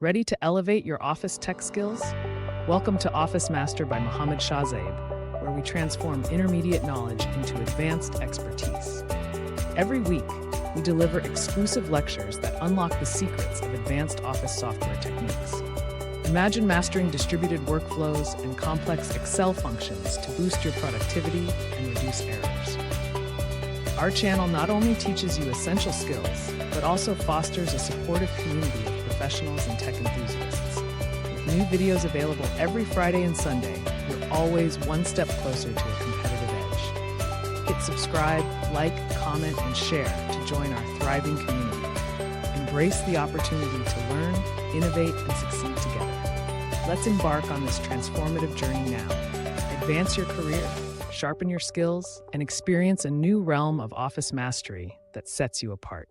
Ready to elevate your office tech skills? Welcome to Office Master by Shahzaib, where we transform intermediate knowledge into advanced expertise. Every week, we deliver exclusive lectures that unlock the secrets of advanced office software techniques. Imagine mastering distributed workflows and complex Excel functions to boost your productivity and reduce errors. Our channel not only teaches you essential skills, but also fosters a supportive community of professionals and tech enthusiasts. With new videos available every Friday and Sunday, you're always one step closer to a competitive edge. Hit subscribe, like, comment, and share to join our thriving community. Embrace the opportunity to learn, innovate, and succeed together. Let's embark on this transformative journey now. Advance your career, sharpen your skills, and experience a new realm of office mastery that sets you apart.